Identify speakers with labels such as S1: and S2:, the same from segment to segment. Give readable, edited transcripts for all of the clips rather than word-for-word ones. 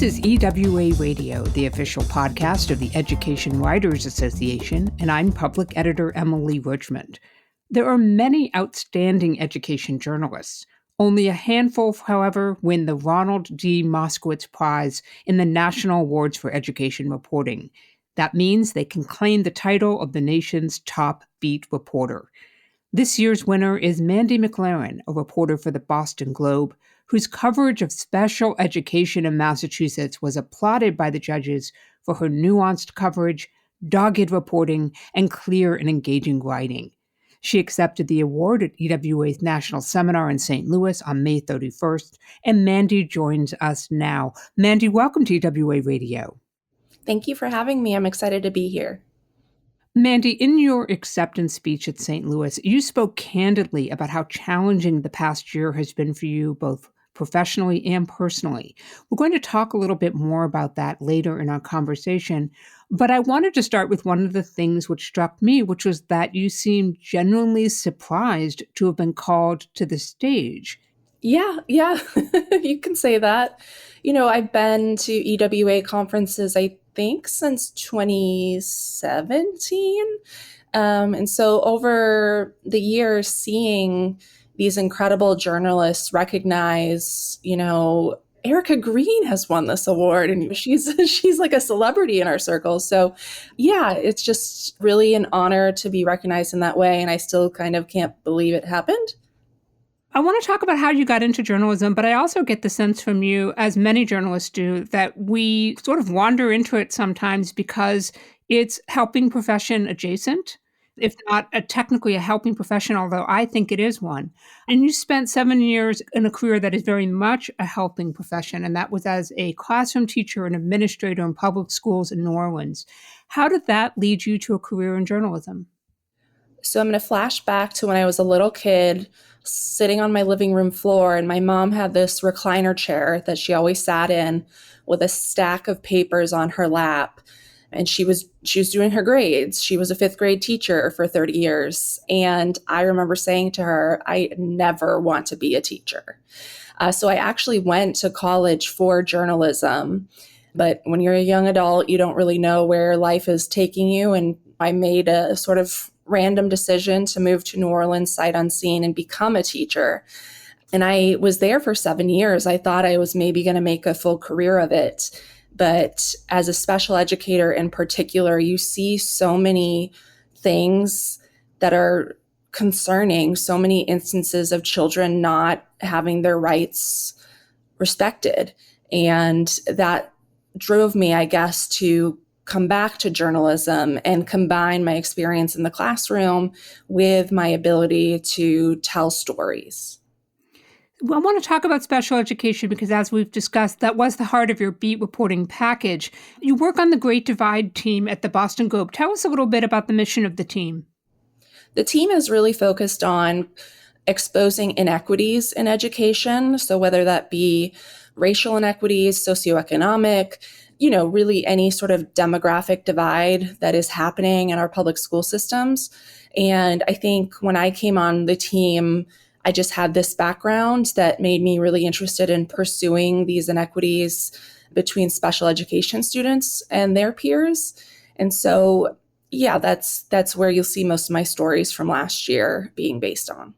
S1: is EWA Radio, the official podcast of the Education Writers Association, and I'm public editor Emily Richmond. There are many outstanding education journalists. Only a handful, however, win the Ronald D. Moskowitz Prize in the National Awards for Education Reporting. That means they can claim the title of the nation's top beat reporter. This year's winner is Mandy McLaren, a reporter for the Boston Globe, whose coverage of special education in Massachusetts was applauded by the judges for her nuanced coverage, dogged reporting, and clear and engaging writing. She accepted the award at EWA's National Seminar in St. Louis on May 31st, and Mandy joins us now. Mandy, welcome to EWA Radio.
S2: Thank you for having me. I'm excited to be here.
S1: Mandy, in your acceptance speech at St. Louis, you spoke candidly about how challenging the past year has been for you, both professionally and personally. We're going to talk a little bit more about that later in our conversation, but I wanted to start with one of the things which struck me, which was that you seemed genuinely surprised to have been called to the stage.
S2: Yeah, you can say that. I've been to EWA conferences, I think, since 2017. And so over the years, seeing these incredible journalists recognize, Erica Green has won this award and she's like a celebrity in our circle. So yeah, it's just really an honor to be recognized in that way. And I still kind of can't believe it happened.
S1: I want to talk about how you got into journalism, but I also get the sense from you, as many journalists do, that we sort of wander into it sometimes because it's helping profession adjacent, if not technically a helping profession, although I think it is one. And you spent 7 years in a career that is very much a helping profession, and that was as a classroom teacher and administrator in public schools in New Orleans. How did that lead you to a career in journalism?
S2: So I'm going to flash back to when I was a little kid, sitting on my living room floor, and my mom had this recliner chair that she always sat in with a stack of papers on her lap. And she was doing her grades. She was a fifth grade teacher for 30 years. And I remember saying to her, I never want to be a teacher. So I actually went to college for journalism. But when you're a young adult, you don't really know where life is taking you. And I made a sort of random decision to move to New Orleans sight unseen and become a teacher. And I was there for 7 years. I thought I was maybe going to make a full career of it. But as a special educator in particular, you see so many things that are concerning, so many instances of children not having their rights respected. And that drove me, I guess, to come back to journalism and combine my experience in the classroom with my ability to tell stories.
S1: Well, I want to talk about special education because, as we've discussed, that was the heart of your beat reporting package. You work on the Great Divide team at the Boston Globe. Tell us a little bit about the mission of the team.
S2: The team is really focused on exposing inequities in education. So whether that be racial inequities, socioeconomic, really any sort of demographic divide that is happening in our public school systems. And I think when I came on the team, I just had this background that made me really interested in pursuing these inequities between special education students and their peers. And so, yeah, that's where you'll see most of my stories from last year being based on.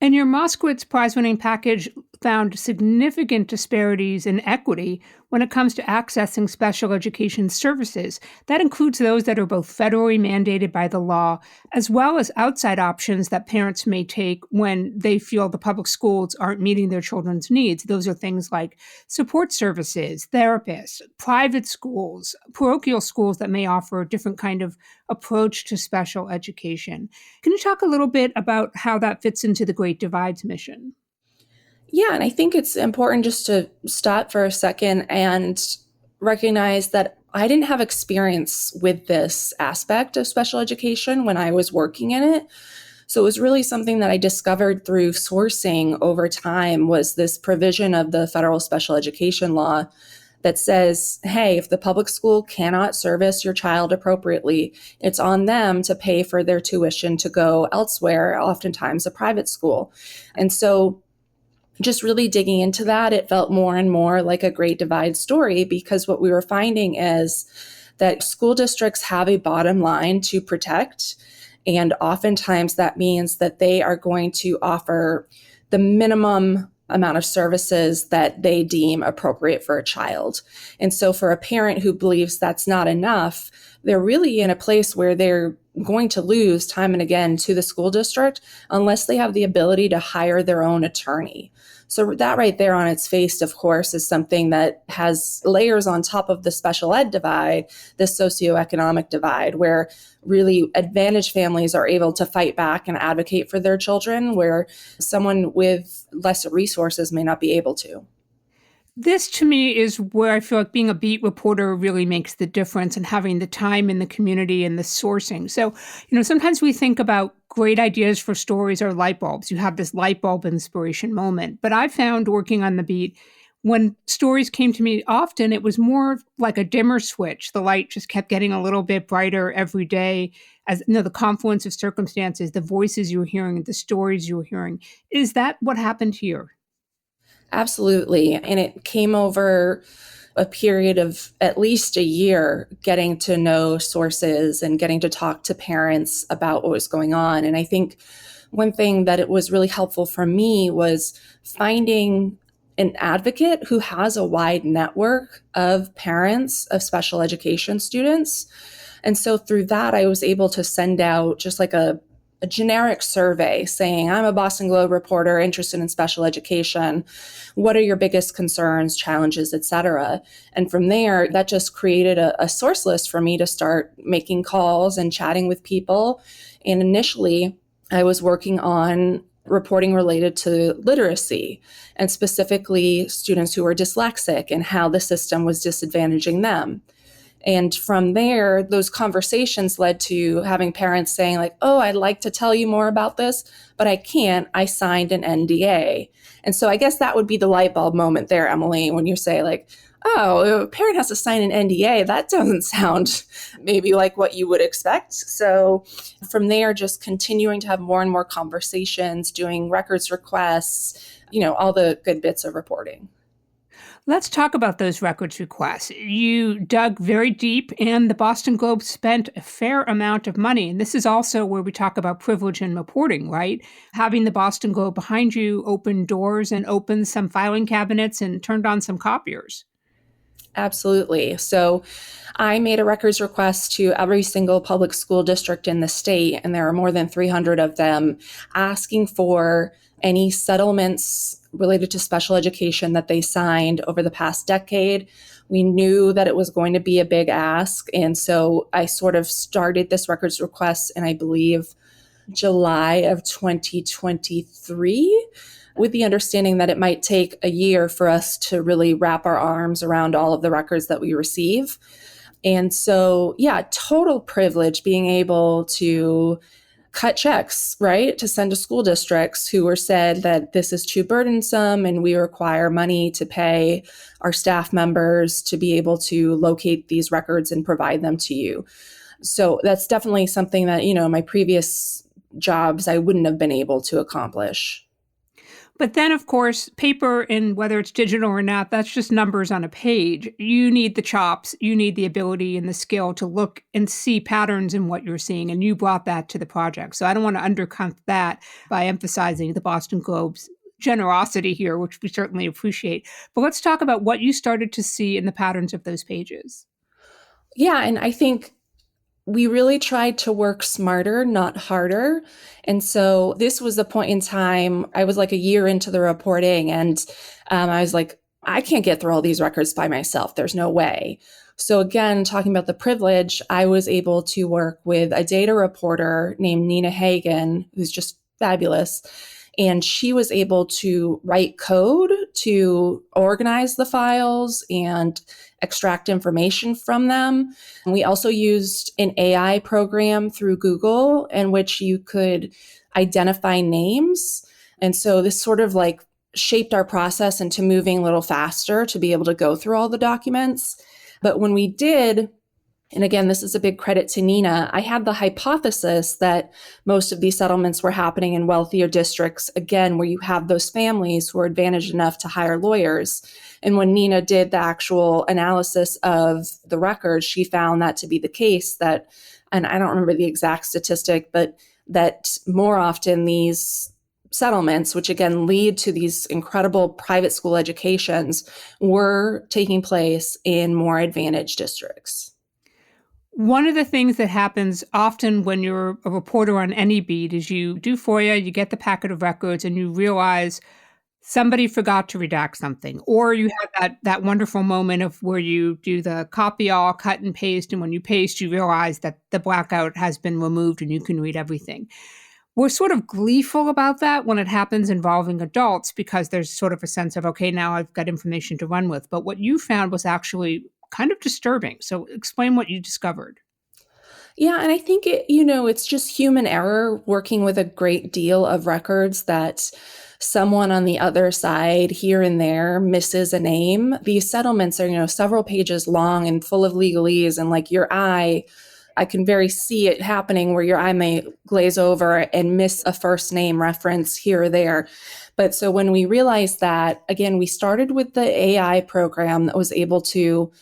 S1: And your Moskowitz Prize-winning package found significant disparities in equity when it comes to accessing special education services. That includes those that are both federally mandated by the law, as well as outside options that parents may take when they feel the public schools aren't meeting their children's needs. Those are things like support services, therapists, private schools, parochial schools that may offer a different kind of approach to special education. Can you talk a little bit about how that fits into the Great Divide's mission?
S2: Yeah, and I think it's important just to stop for a second and recognize that I didn't have experience with this aspect of special education when I was working in it. So it was really something that I discovered through sourcing over time, was this provision of the federal special education law that says, hey, if the public school cannot service your child appropriately, it's on them to pay for their tuition to go elsewhere, oftentimes a private school. And so just really digging into that, it felt more and more like a Great Divide story, because what we were finding is that school districts have a bottom line to protect. And oftentimes that means that they are going to offer the minimum amount of services that they deem appropriate for a child. And so for a parent who believes that's not enough, they're really in a place where they're going to lose time and again to the school district unless they have the ability to hire their own attorney. So that right there on its face, of course, is something that has layers on top of the special ed divide, this socioeconomic divide, where really advantaged families are able to fight back and advocate for their children, where someone with lesser resources may not be able to.
S1: This to me is where I feel like being a beat reporter really makes the difference, and having the time in the community and the sourcing. So, sometimes we think about great ideas for stories or light bulbs. You have this light bulb inspiration moment. But I found working on the beat, when stories came to me, often it was more like a dimmer switch. The light just kept getting a little bit brighter every day as the confluence of circumstances, the voices you were hearing, the stories you were hearing. Is that what happened here?
S2: Absolutely. And it came over a period of at least a year, getting to know sources and getting to talk to parents about what was going on. And I think one thing that it was really helpful for me was finding an advocate who has a wide network of parents of special education students. And so through that, I was able to send out just like a generic survey saying, I'm a Boston Globe reporter interested in special education. What are your biggest concerns, challenges, et cetera? And from there, that just created a source list for me to start making calls and chatting with people. And initially, I was working on reporting related to literacy, and specifically students who were dyslexic and how the system was disadvantaging them. And from there, those conversations led to having parents saying like, oh, I'd like to tell you more about this, but I can't. I signed an NDA. And so I guess that would be the light bulb moment there, Emily, when you say like, oh, a parent has to sign an NDA. That doesn't sound maybe like what you would expect. So from there, just continuing to have more and more conversations, doing records requests, all the good bits of reporting.
S1: Let's talk about those records requests. You dug very deep, and the Boston Globe spent a fair amount of money. And this is also where we talk about privilege in reporting, right? Having the Boston Globe behind you opened doors and opened some filing cabinets and turned on some copiers.
S2: Absolutely. So I made a records request to every single public school district in the state, and there are more than 300 of them, asking for any settlements related to special education that they signed over the past decade. We knew that it was going to be a big ask. And so I sort of started this records request in, I believe, July of 2023, with the understanding that it might take a year for us to really wrap our arms around all of the records that we receive. And so, yeah, total privilege being able to cut checks, right, to send to school districts who were said that this is too burdensome and we require money to pay our staff members to be able to locate these records and provide them to you. So that's definitely something that, my previous jobs, I wouldn't have been able to accomplish.
S1: But then, of course, paper, and whether it's digital or not, that's just numbers on a page. You need the chops, you need the ability and the skill to look and see patterns in what you're seeing, and you brought that to the project. So I don't want to undercut that by emphasizing the Boston Globe's generosity here, which we certainly appreciate. But let's talk about what you started to see in the patterns of those pages.
S2: Yeah, and I think we really tried to work smarter, not harder. And so this was the point in time, I was like a year into the reporting, and I was like, I can't get through all these records by myself. There's no way. So again, talking about the privilege, I was able to work with a data reporter named Nina Hagan, who's just fabulous. And she was able to write code to organize the files and extract information from them. And we also used an AI program through Google in which you could identify names. And so this sort of like shaped our process into moving a little faster to be able to go through all the documents. But when we did And again, this is a big credit to Nina. I had the hypothesis that most of these settlements were happening in wealthier districts, again, where you have those families who are advantaged enough to hire lawyers. And when Nina did the actual analysis of the records, she found that to be the case, that, and I don't remember the exact statistic, but that more often these settlements, which again lead to these incredible private school educations, were taking place in more advantaged districts.
S1: One of the things that happens often when you're a reporter on any beat is you do FOIA, you get the packet of records, and you realize somebody forgot to redact something. Or you have that wonderful moment of where you do the copy all, cut and paste, and when you paste, you realize that the blackout has been removed and you can read everything. We're sort of gleeful about that when it happens involving adults because there's sort of a sense of, okay, now I've got information to run with. But what you found was actually kind of disturbing. So explain what you discovered.
S2: Yeah, and I think it's just human error working with a great deal of records that someone on the other side here and there misses a name. These settlements are, several pages long and full of legalese, and like I can very see it happening where your eye may glaze over and miss a first name reference here or there. But so when we realized that, again, we started with the AI program that was able to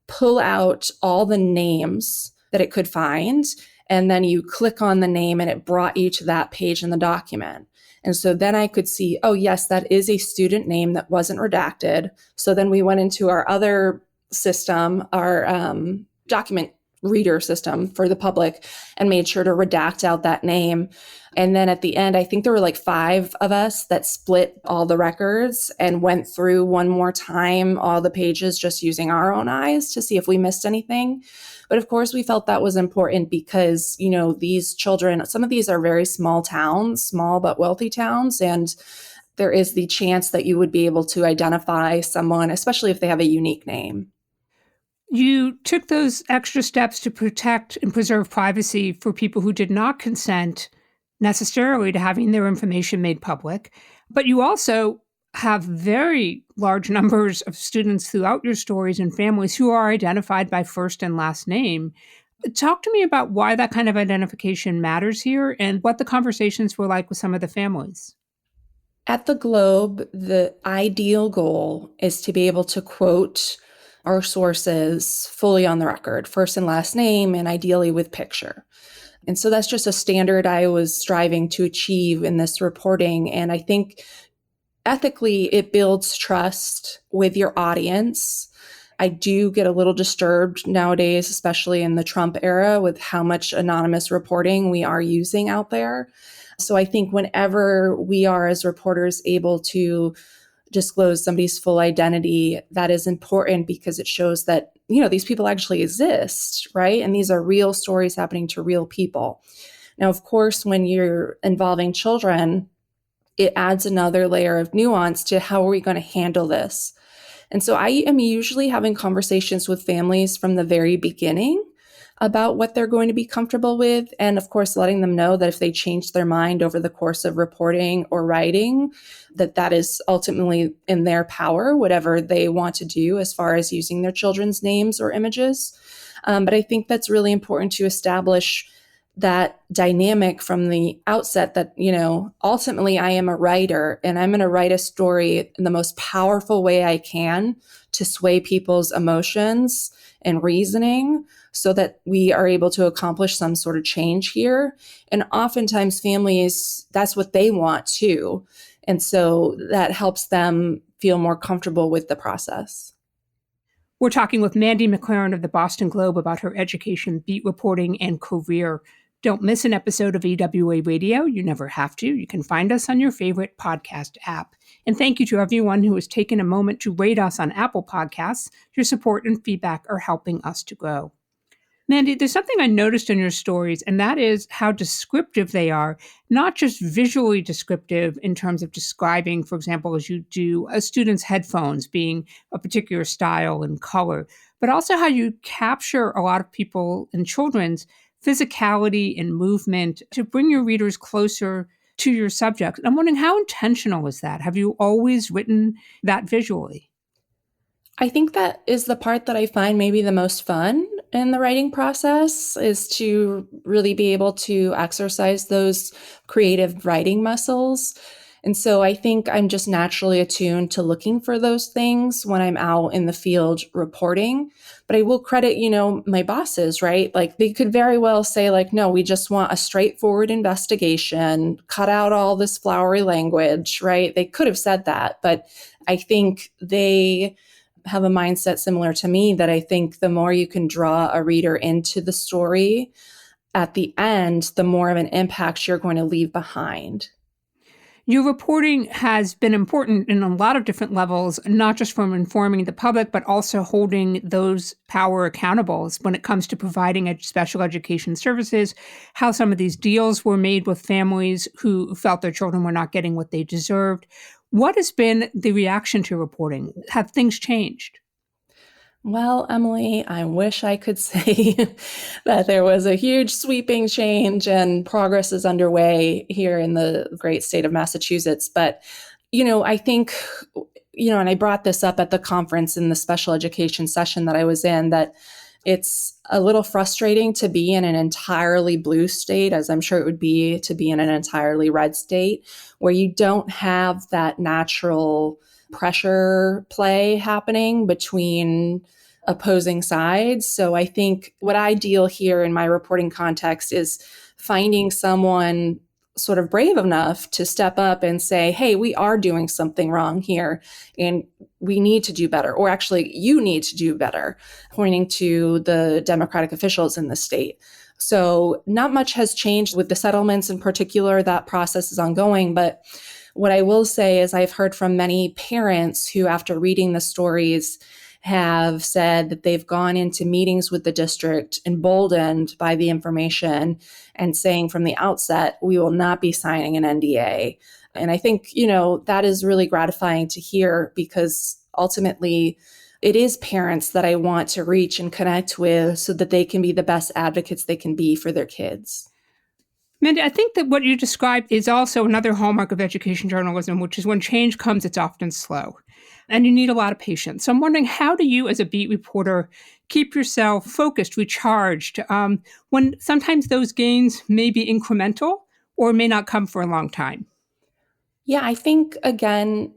S2: pull out all the names that it could find. And then you click on the name and it brought you to that page in the document. And so then I could see, oh, yes, that is a student name that wasn't redacted. So then we went into our other system, our document reader system for the public, and made sure to redact out that name. And then at the end, I think there were like 5 of us that split all the records and went through one more time all the pages just using our own eyes to see if we missed anything. But of course, we felt that was important because, these children, some of these are very small towns, small but wealthy towns, and there is the chance that you would be able to identify someone, especially if they have a unique name.
S1: You took those extra steps to protect and preserve privacy for people who did not consent necessarily to having their information made public, but you also have very large numbers of students throughout your stories and families who are identified by first and last name. Talk to me about why that kind of identification matters here and what the conversations were like with some of the families.
S2: At the Globe, the ideal goal is to be able to quote our sources fully on the record, first and last name, and ideally with picture. And so that's just a standard I was striving to achieve in this reporting. And I think ethically, it builds trust with your audience. I do get a little disturbed nowadays, especially in the Trump era, with how much anonymous reporting we are using out there. So I think whenever we are as reporters able to disclose somebody's full identity, that is important because it shows that, these people actually exist, right? And these are real stories happening to real people. Now, of course, when you're involving children, it adds another layer of nuance to how are we going to handle this. And so I am usually having conversations with families from the very beginning about what they're going to be comfortable with. And of course, letting them know that if they change their mind over the course of reporting or writing, that is ultimately in their power, whatever they want to do as far as using their children's names or images. But I think that's really important to establish that dynamic from the outset that, ultimately I am a writer and I'm going to write a story in the most powerful way I can to sway people's emotions and reasoning so that we are able to accomplish some sort of change here. And oftentimes families, that's what they want too. And so that helps them feel more comfortable with the process.
S1: We're talking with Mandy McLaren of the Boston Globe about her education, beat reporting, and career. Don't miss an episode of EWA Radio. You never have to. You can find us on your favorite podcast app. And thank you to everyone who has taken a moment to rate us on Apple Podcasts. Your support and feedback are helping us to grow. Mandy, there's something I noticed in your stories, and that is how descriptive they are, not just visually descriptive in terms of describing, for example, as you do, a student's headphones being a particular style and color, but also how you capture a lot of people and children's physicality and movement to bring your readers closer to your subject. I'm wondering, how intentional is that? Have you always written that visually?
S2: I think that is the part that I find maybe the most fun. in the writing process is to really be able to exercise those creative writing muscles. And so I think I'm just naturally attuned to looking for those things when I'm out in the field reporting. But I will credit, my bosses, right? Like they could very well say like, no, we just want a straightforward investigation, cut out all this flowery language, right? They could have said that, but I think they have a mindset similar to me that I think the more you can draw a reader into the story at the end, the more of an impact you're going to leave behind.
S1: Your reporting has been important in a lot of different levels, not just from informing the public, but also holding those power accountable when it comes to providing special education services, how some of these deals were made with families who felt their children were not getting what they deserved. What has been the reaction to reporting? Have things changed?
S2: Well, Emily, I wish I could say that there was a huge sweeping change and progress is underway here in the great state of Massachusetts. But, I think, and I brought this up at the conference in the special education session that I was in, that it's a little frustrating to be in an entirely blue state, as I'm sure it would be to be in an entirely red state, where you don't have that natural pressure play happening between opposing sides. So I think what I deal here in my reporting context is finding someone sort of brave enough to step up and say, hey, we are doing something wrong here and we need to do better, or actually you need to do better, pointing to the Democratic officials in the state. So not much has changed with the settlements in particular. That process is ongoing, but what I will say is I've heard from many parents who, after reading the stories, have said that they've gone into meetings with the district emboldened by the information and saying from the outset, we will not be signing an NDA. And I think, that is really gratifying to hear because ultimately it is parents that I want to reach and connect with so that they can be the best advocates they can be for their kids.
S1: Mandy, I think that what you described is also another hallmark of education journalism, which is when change comes, it's often slow. And you need a lot of patience. So I'm wondering, how do you, as a beat reporter, keep yourself focused, recharged, when sometimes those gains may be incremental or may not come for a long time?
S2: Yeah, I think, again,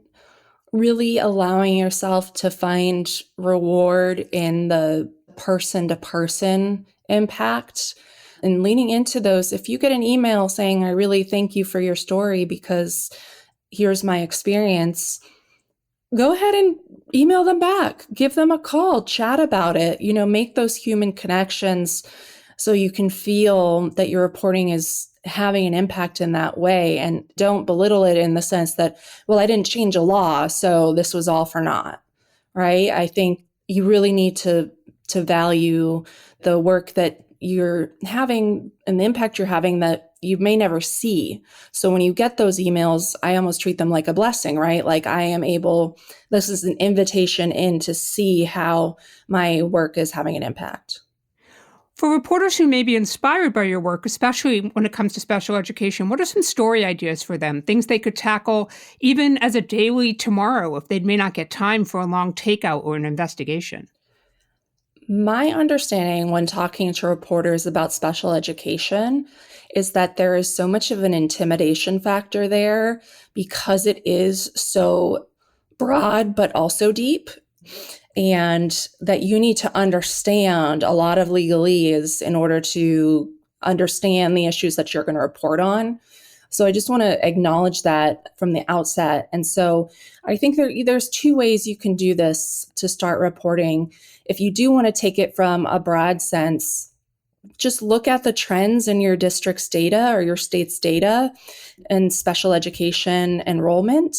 S2: really allowing yourself to find reward in the person-to-person impact and leaning into those. If you get an email saying, I really thank you for your story because here's my experience, go ahead and email them back, give them a call, chat about it, make those human connections so you can feel that your reporting is having an impact in that way, and don't belittle it in the sense that, well, I didn't change a law, so this was all for naught, right? I think you really need to value the work that you're having and the impact you're having that you may never see. So when you get those emails, I almost treat them like a blessing, right? Like this is an invitation in to see how my work is having an impact.
S1: For reporters who may be inspired by your work, especially when it comes to special education, what are some story ideas for them? Things they could tackle even as a daily tomorrow if they may not get time for a long takeout or an investigation?
S2: My understanding when talking to reporters about special education is that there is so much of an intimidation factor there because it is so broad, but also deep. And that you need to understand a lot of legalese in order to understand the issues that you're going to report on. So I just want to acknowledge that from the outset. And so I think there's two ways you can do this to start reporting. If you do want to take it from a broad sense, just look at the trends in your district's data or your state's data and special education enrollment.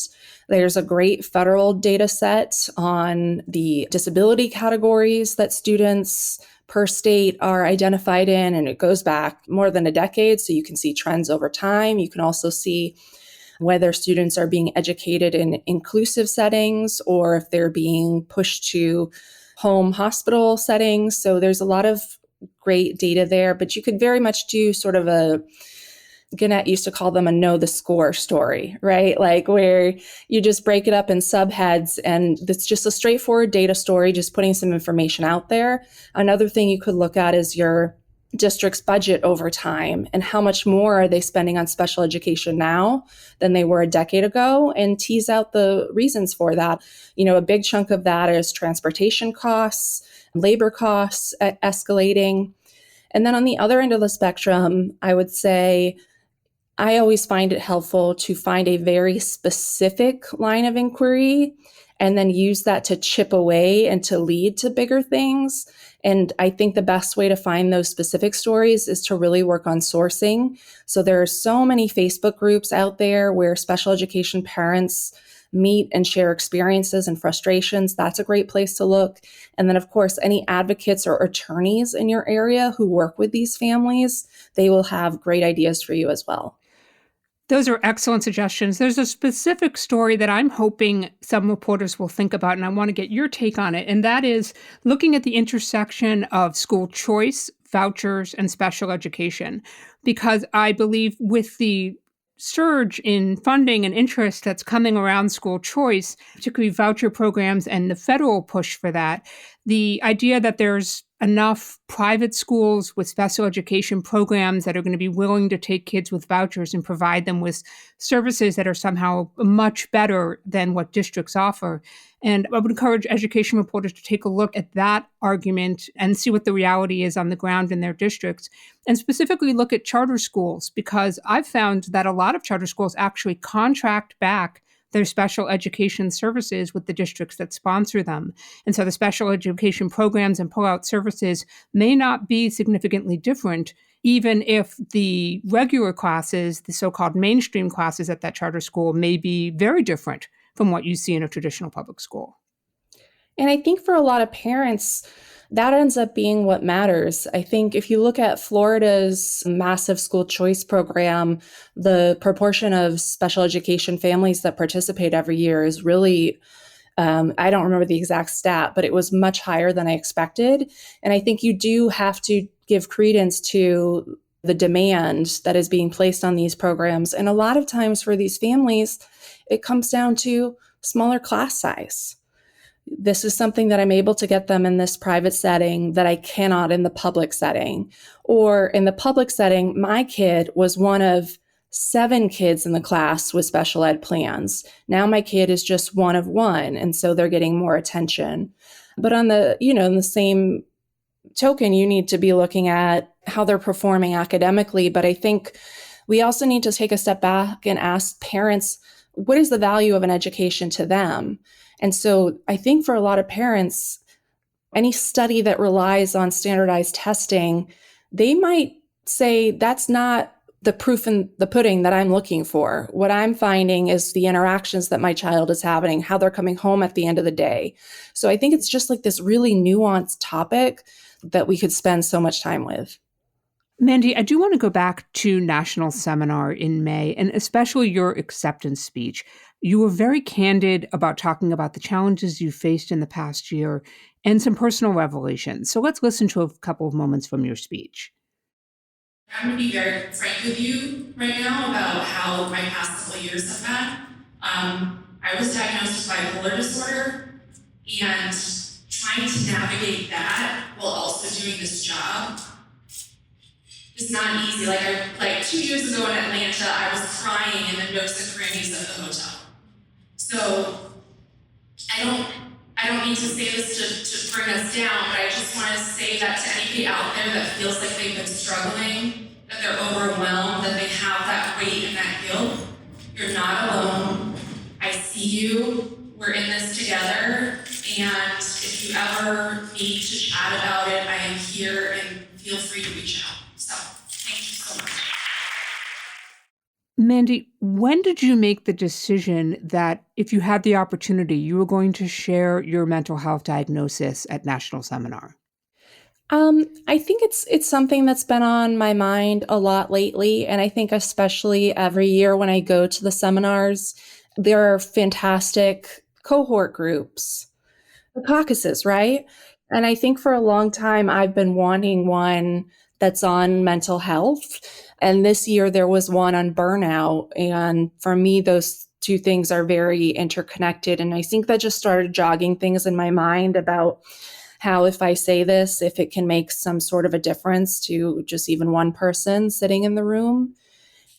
S2: There's a great federal data set on the disability categories that students per state are identified in, and it goes back more than a decade, so you can see trends over time. You can also see whether students are being educated in inclusive settings or if they're being pushed to home hospital settings. So there's a lot of great data there, but you could very much do sort of a Gannett used to call them a know the score story, right? Like where you just break it up in subheads and it's just a straightforward data story, just putting some information out there. Another thing you could look at is your district's budget over time and how much more are they spending on special education now than they were a decade ago, and tease out the reasons for that. A big chunk of that is transportation costs, labor costs escalating. And then on the other end of the spectrum, I would say I always find it helpful to find a very specific line of inquiry and then use that to chip away and to lead to bigger things. And I think the best way to find those specific stories is to really work on sourcing. So there are so many Facebook groups out there where special education parents meet and share experiences and frustrations. That's a great place to look. And then, of course, any advocates or attorneys in your area who work with these families, they will have great ideas for you as well.
S1: Those are excellent suggestions. There's a specific story that I'm hoping some reporters will think about, and I want to get your take on it. And that is looking at the intersection of school choice, vouchers, and special education. Because I believe with the surge in funding and interest that's coming around school choice, particularly voucher programs and the federal push for that, the idea that there's enough private schools with special education programs that are going to be willing to take kids with vouchers and provide them with services that are somehow much better than what districts offer. And I would encourage education reporters to take a look at that argument and see what the reality is on the ground in their districts, and specifically look at charter schools, because I've found that a lot of charter schools actually contract back their special education services with the districts that sponsor them. And so the special education programs and pull-out services may not be significantly different, even if the regular classes, the so-called mainstream classes at that charter school, may be very different from what you see in a traditional public school.
S2: And I think for a lot of parents, that ends up being what matters. I think if you look at Florida's massive school choice program, the proportion of special education families that participate every year is really, I don't remember the exact stat, but it was much higher than I expected. And I think you do have to give credence to the demand that is being placed on these programs. And a lot of times for these families, it comes down to smaller class size. This is something that I'm able to get them in this private setting that I cannot in the public setting. Or in the public setting, my kid was one of 7 kids in the class with special ed plans. Now my kid is just one of 1, and so they're getting more attention. But on the, in the same token, you need to be looking at how they're performing academically. But I think we also need to take a step back and ask parents, what is the value of an education to them? And so I think for a lot of parents, any study that relies on standardized testing, they might say that's not the proof in the pudding that I'm looking for. What I'm finding is the interactions that my child is having, how they're coming home at the end of the day. So I think it's just like this really nuanced topic that we could spend so much time with.
S1: Mandy, I do want to go back to National Seminar in May, and especially your acceptance speech. You were very candid about talking about the challenges you faced in the past year and some personal revelations. So let's listen to a couple of moments from your speech.
S3: I'm going to be very frank with you right now about how my past couple of years have been. I was diagnosed with bipolar disorder, and trying to navigate that while also doing this job is not easy. Like 2 years ago in Atlanta, I was crying in the nooks and crannies of the hotel. So I don't mean to say this to bring us down, but I just want to say that to anybody out there that feels like they've been struggling, that they're overwhelmed, that they have that weight and that guilt, you're not alone. I see you. We're in this together. And if you ever need to chat about it, I am here, and feel free to reach out. So thank you so much.
S1: Mandy, when did you make the decision that if you had the opportunity, you were going to share your mental health diagnosis at National Seminar?
S2: I think it's something that's been on my mind a lot lately. And I think especially every year when I go to the seminars, there are fantastic cohort groups, the caucuses, right? And I think for a long time, I've been wanting one that's on mental health. And this year there was one on burnout. And for me, those two things are very interconnected. And I think that just started jogging things in my mind about how if I say this, if it can make some sort of a difference to just even one person sitting in the room.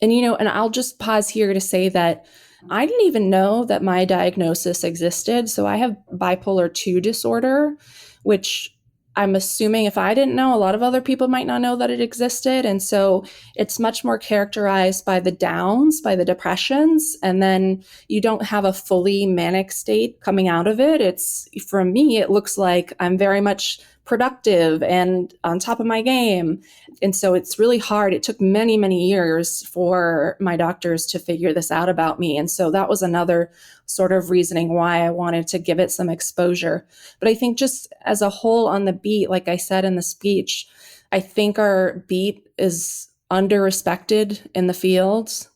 S2: And, and I'll just pause here to say that I didn't even know that my diagnosis existed. So I have bipolar 2 disorder, which I'm assuming if I didn't know, a lot of other people might not know that it existed. And so it's much more characterized by the downs, by the depressions, and then you don't have a fully manic state coming out of it. For me, it looks like I'm very much productive and on top of my game. And so it's really hard. It took many, many years for my doctors to figure this out about me. And so that was another sort of reasoning why I wanted to give it some exposure. But I think just as a whole on the beat, like I said in the speech, I think our beat is under-respected in the field.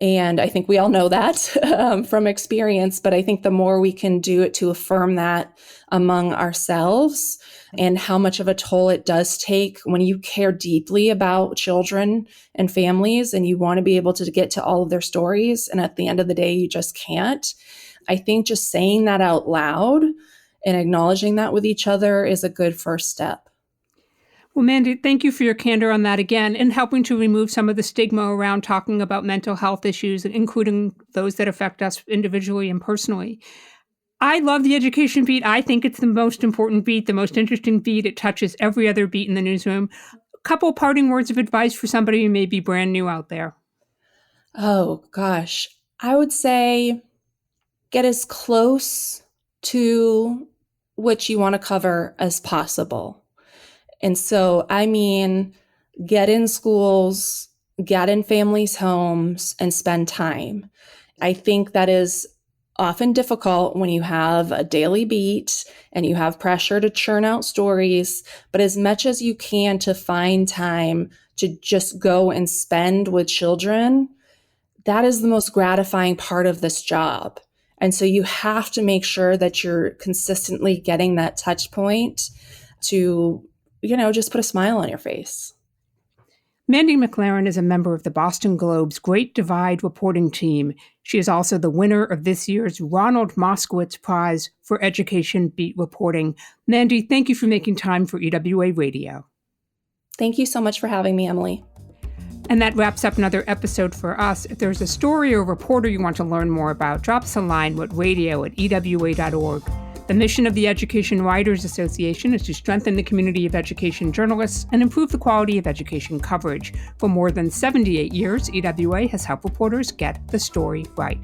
S2: And I think we all know that from experience, but I think the more we can do it to affirm that among ourselves and how much of a toll it does take when you care deeply about children and families and you want to be able to get to all of their stories. And at the end of the day, you just can't. I think just saying that out loud and acknowledging that with each other is a good first step.
S1: Well, Mandy, thank you for your candor on that again and helping to remove some of the stigma around talking about mental health issues, including those that affect us individually and personally. I love the education beat. I think it's the most important beat, the most interesting beat. It touches every other beat in the newsroom. A couple parting words of advice for somebody who may be brand new out there.
S2: Oh, gosh. I would say get as close to what you want to cover as possible. And so, I mean, get in schools, get in families' homes, and spend time. I think that is often difficult when you have a daily beat and you have pressure to churn out stories, but as much as you can to find time to just go and spend with children, that is the most gratifying part of this job. And so you have to make sure that you're consistently getting that touch point to just put a smile on your face.
S1: Mandy McLaren is a member of the Boston Globe's Great Divide reporting team. She is also the winner of this year's Ronald Moskowitz Prize for Education Beat Reporting. Mandy, thank you for making time for EWA Radio.
S2: Thank you so much for having me, Emily.
S1: And that wraps up another episode for us. If there's a story or reporter you want to learn more about, drop us a line with radio@ewa.org. The mission of the Education Writers Association is to strengthen the community of education journalists and improve the quality of education coverage. For more than 78 years, EWA has helped reporters get the story right.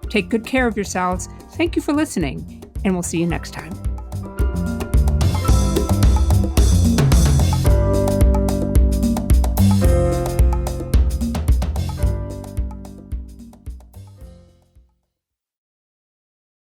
S1: Take good care of yourselves. Thank you for listening, and we'll see you next time.